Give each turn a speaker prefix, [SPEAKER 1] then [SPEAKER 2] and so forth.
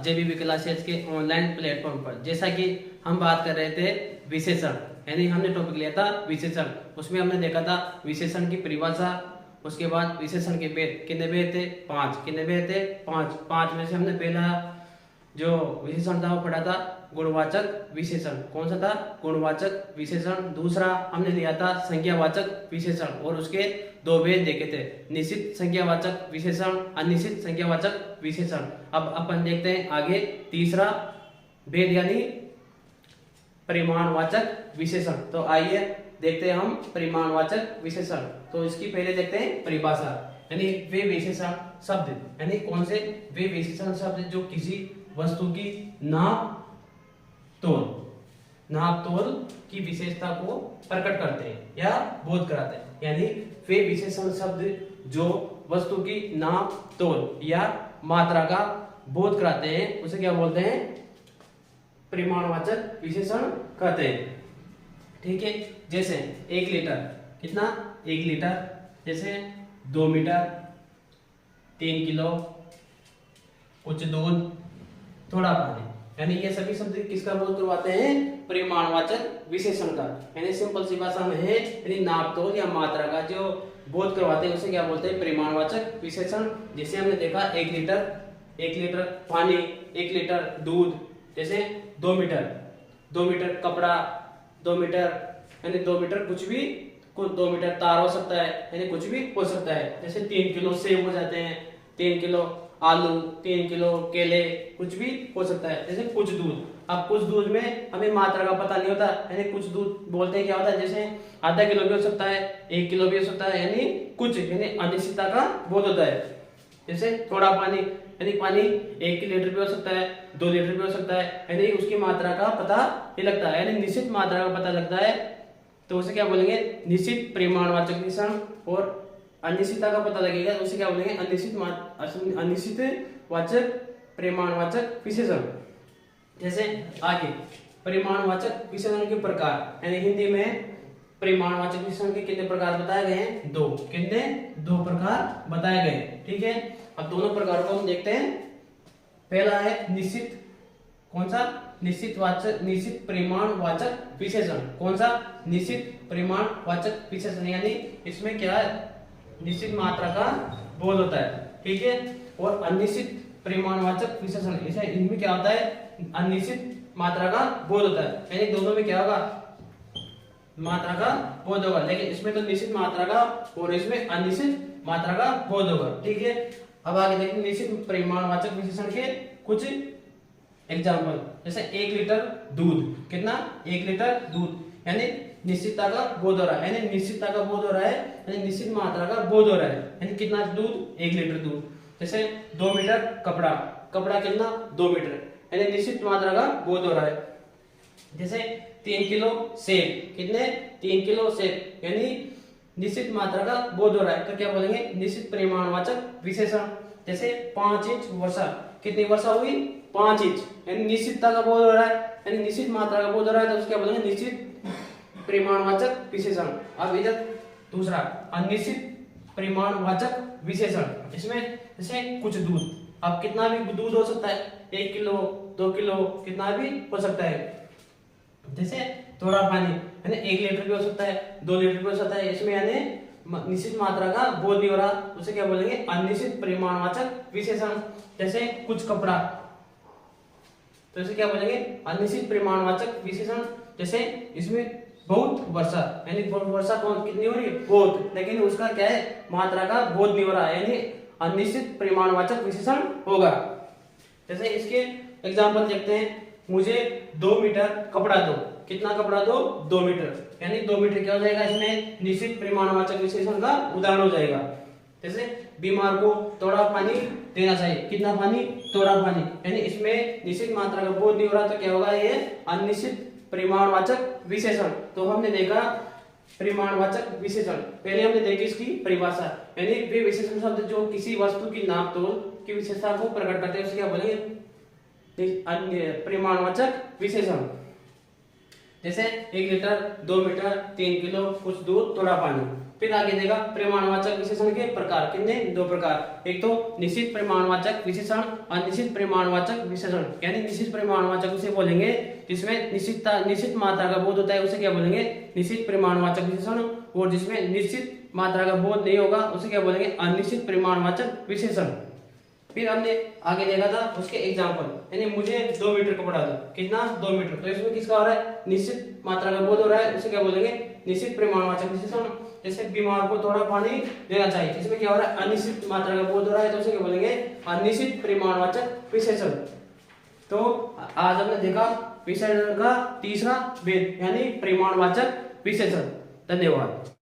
[SPEAKER 1] जेबीबी classes के online platform पर। जैसा कि हम बात कर रहे थे विशेषण, यानी हमने टॉपिक लिया था विशेषण। उसमें हमने देखा था विशेषण की परिभाषा, उसके बाद विशेषण के भेद। कितने भेद थे? 5। कितने भेद थे? 5। 5 में से हमने पहला जो विशेषण था वो पढ़ा था गुणवाचक विशेषण। कौन सा था? गुणवाचक विशेषण। दूसरा हमने लिया था संख्यावाचक विशेषण और उसके 2 भेद देखे थे, निश्चित संख्यावाचक विशेषण, अनिश्चित संख्यावाचक विशेषण। अब अपन देखते हैं आगे तीसरा भेद यानी परिमाणवाचक विशेषण। तो आइए देखते हैं हम परिमाणवाचक विशेषण। तो इसकी पहले देखते हैं परिभाषा, यानी वे विशेषण शब्द, यानी कौन से? वे विशेषण शब्द जो किसी वस्तु की नाप तोल की विशेषता को प्रकट करते हैं या बोध कराते हैं। यानी वे विशेषण शब्द जो वस्तु की नाप तोल या मात्रा का बोध कराते हैं उसे क्या बोलते हैं? परिमाणवाचक विशेषण कहते हैं। ठीक है, जैसे 1 लीटर, कितना? 1 लीटर, जैसे 2 मीटर, 3 किलो, कुछ दूध, थोड़ा पानी, यानी ये सभी शब्द किसका बोध करवाते हैं? परिमाणवाचक विशेषण का। यानी सिंपल सी भाषा में है, यानी नाप तोल या मात्रा का जो बोध करवाते हैं उसे क्या बोलते हैं? परिमाणवाचक विशेषण। जैसे हमने देखा 1 लीटर पानी, 1 लीटर दूध, जैसे 2 मीटर कपड़ा, 2 मीटर यानी 2 मीटर कुछ भी, 2 मीटर तार हो सकता है, यानी कुछ भी हो सकता है। जैसे 3 किलो सेब हो जाते हैं, 3 किलो आलू, 3 किलो केले, कुछ भी हो सकता है। जैसे कुछ दूध, अब कुछ दूध में हमें मात्रा का पता नहीं होता, यानी कुछ दूध बोलते हैं क्या होता है? जैसे आधा किलो भी हो सकता है, 1 किलो भी हो सकता है, यानी कुछ, यानी अनिश्चितता का बोध होता है। जैसे थोड़ा पानी, यानी पानी 1 लीटर भी हो सकता है, 2 लीटर भी हो सकता है, यानी उसकी मात्रा का पता नहीं लगता है, यानी निश्चित मात्रा का पता लगता है, तो उसे क्या बोलेंगे? निश्चित परिमाणवाचक विशेषण। और अनिश्चितता का पता लगेगा उसे क्या बोलेंगे? अनिश्चित वाचक परिमाणवाचक विशेषण। जैसे आगे परिमाणवाचक विशेषण के प्रकार, यानी हिंदी में परिमाणवाचक विशेषण के कितने प्रकार बताए गए हैं? 2। कितने? 2 प्रकार बताए गए। ठीक है, अब दोनों प्रकारों को हम देखते हैं। पहला है निश्चित, कौन सा? निश्चित परिमाणवाचक विशेषण। कौन सा? निश्चित परिमाणवाचक विशेषण, यानी इसमें क्या है? निश्चित मात्रा का बोध होता है। ठीक है, और अनिश्चित परिमाणवाचक विशेषण, इनमें क्या होता है? अनिश्चित मात्रा का बोध होता है, यानी दोनों में क्या होगा? मात्रा का बोध होगा, लेकिन इसमें तो निश्चित मात्रा का और इसमें अनिश्चित मात्रा का बोध होगा। ठीक है, अब आगे देखिए निश्चित परिमाणवाचक विशेषण के कुछ एग्जाम्पल। जैसे 1 लीटर दूध, कितना? 1 लीटर दूध, यानी निश्चितता का बोध हो रहा है, यानी निश्चितता का बोध हो रहा है, यानी निश्चित मात्रा का बोध हो रहा है, यानी कितना दूध? 1 लीटर दूध। जैसे 2 मीटर कपड़ा कितना? 2 मीटर, यानी निश्चित मात्रा का बोध हो रहा है। जैसे 3 किलो सेब, कितने? 3 किलो सेब, यानी निश्चित मात्रा का बोध हो रहा है, तो क्या बोलेंगे? निश्चित परिमाणवाचक विशेषण। जैसे 5 इंच वर्षा, कितनी वर्षा हुई? 5 इंच, यानी निश्चितता का बोध हो रहा है, यानी निश्चित मात्रा का बोध हो रहा है, तो उसको क्या बोलेंगे? निश्चित परिमाणवाचक विशेषण। अब इधर दूसरा अनिश्चित परिमाणवाचक विशेषण, इसमें जैसे कुछ दूध, अब कितना भी दूध हो सकता है, 1 किलो, 2 किलो, कितना भी हो सकता है। जैसे थोड़ा पानी, यानी 1 लीटर भी हो सकता है, 2 लीटर भी हो सकता है, इसमें यानी निश्चित मात्रा का बोध नहीं हो रहा, उसे क्या बोलेंगे? अनिश्चित परिमाणवाचक विशेषण। जैसे कुछ कपड़ा, तो इसे क्या बोलेंगे? अनिश्चित परिमाणवाचक विशेषण। जैसे इसमें बहुत वर्षा, यानी वर्षा कौन कितनी हो रही है? बहुत, लेकिन उसका क्या है? मात्रा का बोध नहीं हो रहा है, यानी अनिश्चित परिमाणवाचक विशेषण होगा। जैसे इसके एग्जांपल देखते हैं, मुझे 2 मीटर कपड़ा दो, कितना कपड़ा दो? 2 मीटर, यानी 2 मीटर क्या हो जाएगा? इसमें निश्चित परिमाणवाचक विशेषण का उदाहरण हो जाएगा। जैसे बीमार को थोड़ा पानी देना चाहिए, कितना पानी? थोड़ा पानी, यानी इसमें निश्चित मात्रा का बोध नहीं हो रहा, तो क्या होगा? ये अनिश्चित परिमाणवाचक विशेषण। तो हमने देखा परिमाणवाचक विशेषण, पहले हमने देखी इसकी परिभाषा, यानी वे विशेषण शब्द जो किसी वस्तु की नाप तोल की विशेषता को प्रकट करते हैं उसे क्या बोलेंगे? अन्य परिमाणवाचक विशेषण। जैसे 1 लीटर, 2 मीटर, 3 किलो, कुछ दूध, थोड़ा पानी। फिर आगे देगा परिमाणवाचक विशेषण के प्रकार, कितने, दो प्रकार, एक तो निश्चित परिमाणवाचक विशेषण और निश्चित परिमाणवाचक विशेषण। यानी निश्चित परिमाणवाचक उसे बोलेंगे जिसमें निश्चित मात्रा का बोध होता है, उसे क्या बोलेंगे, निश्चित परिमाणवाचक विशेषण। और जिसमें निश्चित मात्रा का बोध नहीं होगा उसे क्या बोलेंगे, अनिश्चित परिमाणवाचक विशेषण। फिर हमने आगे देखा था उसके एग्जाम्पल, यानी मुझे 2 मीटर का पढ़ा दो, कितना, 2 मीटर, तो इसमें किसका हो रहा है, निश्चित मात्रा का बोध हो रहा है, उसे क्या बोलेंगे, निश्चित परिमाणवाचक विशेषण। जैसे बीमार को थोड़ा पानी देना चाहिए, इसमें क्या हो रहा है, अनिश्चित मात्रा का बोध हो रहा है, तो उसे क्या बोलेंगे, अनिश्चित परिमाणवाचक विशेषण। तो आज हमने देखा विशेषण का तीसरा भेद यानी परिमाणवाचक विशेषण। धन्यवाद।